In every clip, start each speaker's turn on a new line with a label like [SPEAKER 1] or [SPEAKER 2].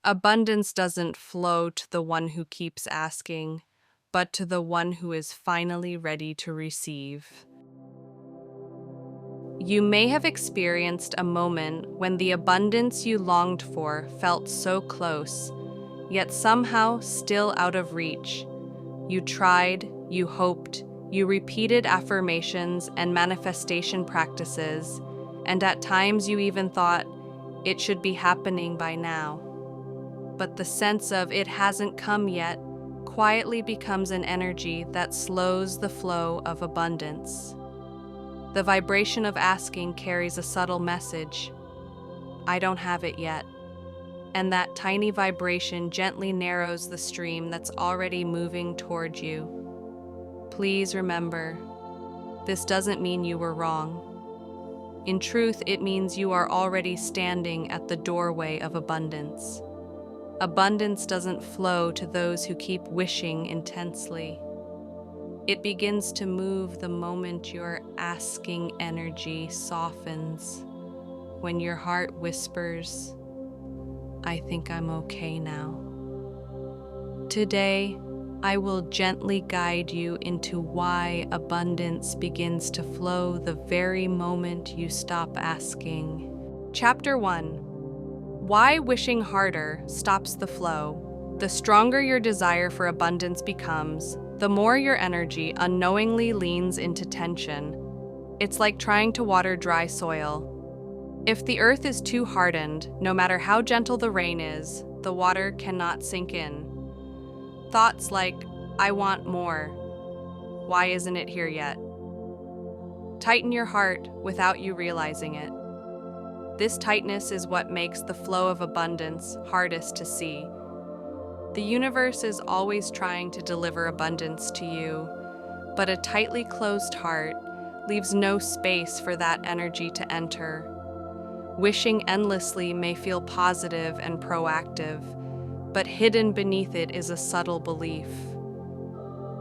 [SPEAKER 1] Abundance doesn't flow to the one who keeps asking, but to the one who is finally ready to receive. You may have experienced a moment when the abundance you longed for felt so close, yet somehow still out of reach. You tried, you hoped, you repeated affirmations and manifestation practices, and at times you even thought, it should be happening by now. But the sense of it hasn't come yet quietly becomes an energy that slows the flow of abundance. The vibration of asking carries a subtle message: I don't have it yet. And that tiny vibration gently narrows the stream that's already moving toward you. Please remember, this doesn't mean you were wrong. In truth, it means you are already standing at the doorway of abundance. Abundance doesn't flow to those who keep wishing intensely. It begins to move the moment your asking energy softens, when your heart whispers, I think I'm okay now. Today, I will gently guide you into why abundance begins to flow the very moment you stop asking. Chapter 1. Why wishing harder stops the flow. The stronger your desire for abundance becomes, the more your energy unknowingly leans into tension. It's like trying to water dry soil. If the earth is too hardened, no matter how gentle the rain is, the water cannot sink in. Thoughts like, I want more. Why isn't it here yet? Tighten your heart without you realizing it. This tightness is what makes the flow of abundance hardest to see. The universe is always trying to deliver abundance to you, but a tightly closed heart leaves no space for that energy to enter. Wishing endlessly may feel positive and proactive, but hidden beneath it is a subtle belief.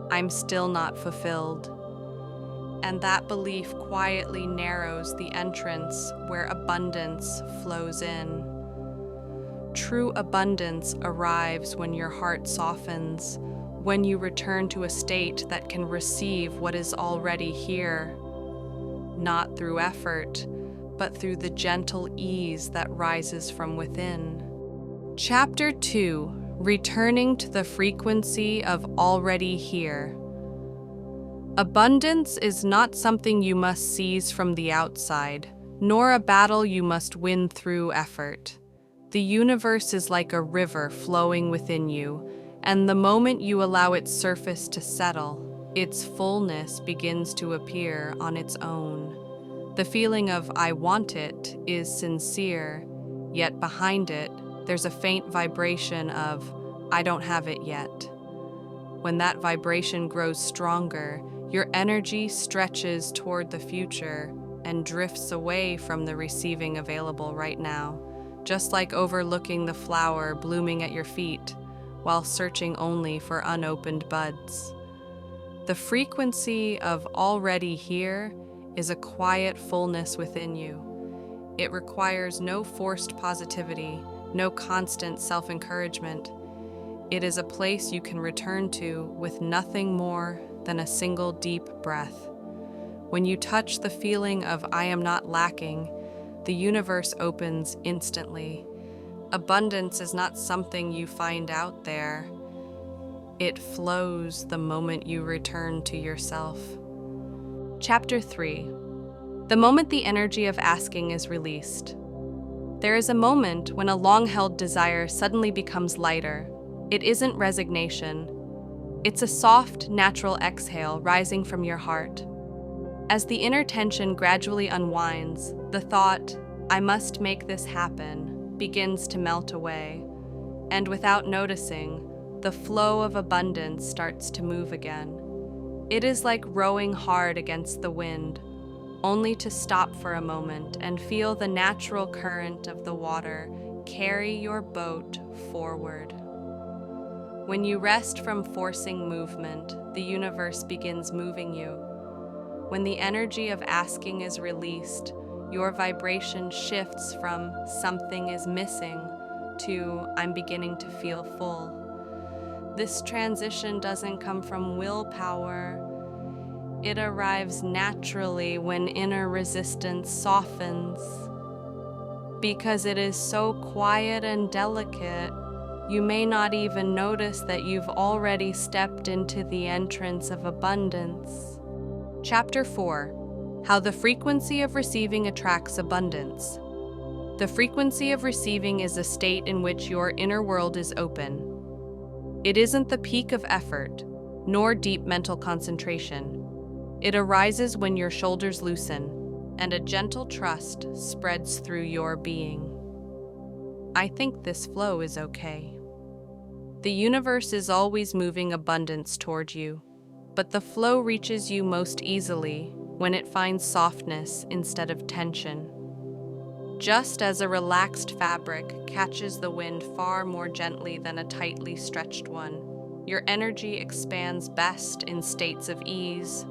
[SPEAKER 1] I'm still not fulfilled. And that belief quietly narrows the entrance where abundance flows in. True abundance arrives when your heart softens, when you return to a state that can receive what is already here, not through effort, but through the gentle ease that rises from within. Chapter 2. Returning to the frequency of already here. Abundance is not something you must seize from the outside, nor a battle you must win through effort. The universe is like a river flowing within you, and the moment you allow its surface to settle, its fullness begins to appear on its own. The feeling of I want it is sincere, yet behind it, there's a faint vibration of I don't have it yet. When that vibration grows stronger, your energy stretches toward the future and drifts away from the receiving available right now, just like overlooking the flower blooming at your feet while searching only for unopened buds. The frequency of already here is a quiet fullness within you. It requires no forced positivity, no constant self-encouragement. It is a place you can return to with nothing more than a single deep breath. When you touch the feeling of I am not lacking, the universe opens instantly. Abundance is not something you find out there. It flows the moment you return to yourself. Chapter 3. The moment the energy of asking is released. There is a moment when a long-held desire suddenly becomes lighter. It isn't resignation. It's a soft, natural exhale rising from your heart. As the inner tension gradually unwinds, the thought, I must make this happen, begins to melt away. And without noticing, the flow of abundance starts to move again. It is like rowing hard against the wind, only to stop for a moment and feel the natural current of the water carry your boat forward. When you rest from forcing movement, the universe begins moving you. When the energy of asking is released, your vibration shifts from something is missing to I'm beginning to feel full. This transition doesn't come from willpower. It arrives naturally when inner resistance softens. Because it is so quiet and delicate, you may not even notice that you've already stepped into the entrance of abundance. Chapter 4: How the frequency of receiving attracts abundance. The frequency of receiving is a state in which your inner world is open. It isn't the peak of effort, nor deep mental concentration. It arises when your shoulders loosen, and a gentle trust spreads through your being. I think this flow is okay. The universe is always moving abundance toward you, but the flow reaches you most easily when it finds softness instead of tension. Just as a relaxed fabric catches the wind far more gently than a tightly stretched one, your energy expands best in states of ease.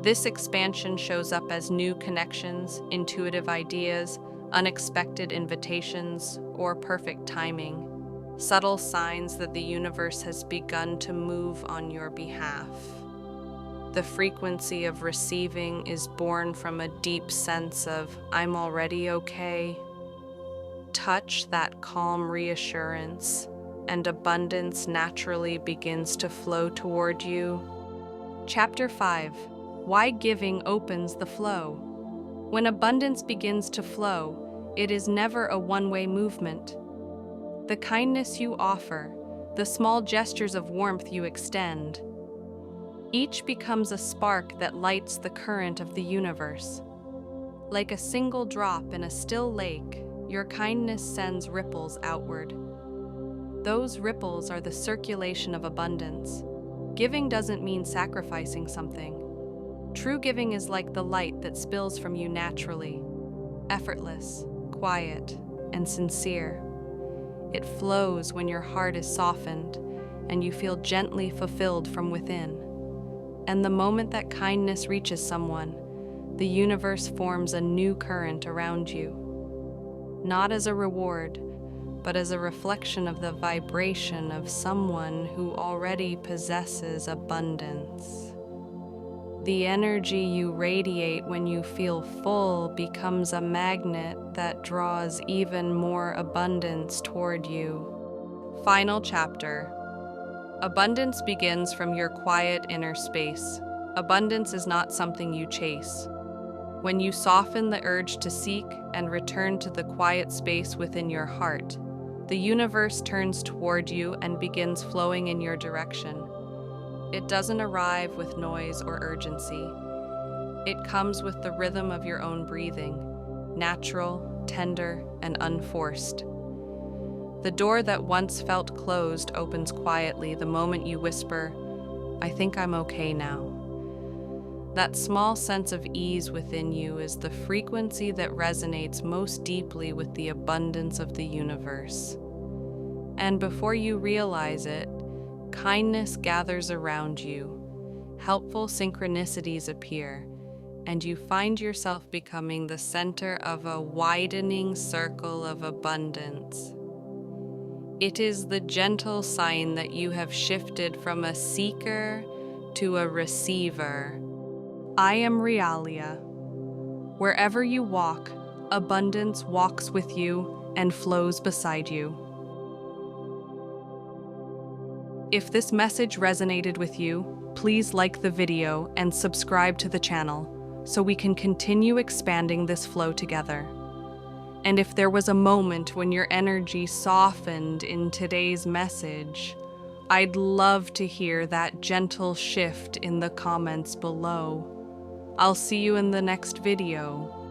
[SPEAKER 1] This expansion shows up as new connections, intuitive ideas, unexpected invitations, or perfect timing, subtle signs that the universe has begun to move on your behalf. The frequency of receiving is born from a deep sense of, I'm already okay. Touch that calm reassurance, and abundance naturally begins to flow toward you. Chapter 5: Why giving opens the flow. When abundance begins to flow, it is never a one-way movement. The kindness you offer, the small gestures of warmth you extend, each becomes a spark that lights the current of the universe. Like a single drop in a still lake, your kindness sends ripples outward. Those ripples are the circulation of abundance. Giving doesn't mean sacrificing something. True giving is like the light that spills from you naturally, effortless, quiet, and sincere. It flows when your heart is softened and you feel gently fulfilled from within. And the moment that kindness reaches someone, the universe forms a new current around you. Not as a reward, but as a reflection of the vibration of someone who already possesses abundance. The energy you radiate when you feel full becomes a magnet that draws even more abundance toward you. Final chapter. Abundance begins from your quiet inner space. Abundance is not something you chase. When you soften the urge to seek and return to the quiet space within your heart, the universe turns toward you and begins flowing in your direction. It doesn't arrive with noise or urgency. It comes with the rhythm of your own breathing, natural, tender, and unforced. The door that once felt closed opens quietly the moment you whisper, I think I'm okay now. That small sense of ease within you is the frequency that resonates most deeply with the abundance of the universe. And before you realize it, kindness gathers around you, helpful synchronicities appear, and you find yourself becoming the center of a widening circle of abundance. It is the gentle sign that you have shifted from a seeker to a receiver. I am Realia. Wherever you walk, abundance walks with you and flows beside you. If this message resonated with you, please like the video and subscribe to the channel so we can continue expanding this flow together. And if there was a moment when your energy softened in today's message, I'd love to hear that gentle shift in the comments below. I'll see you in the next video.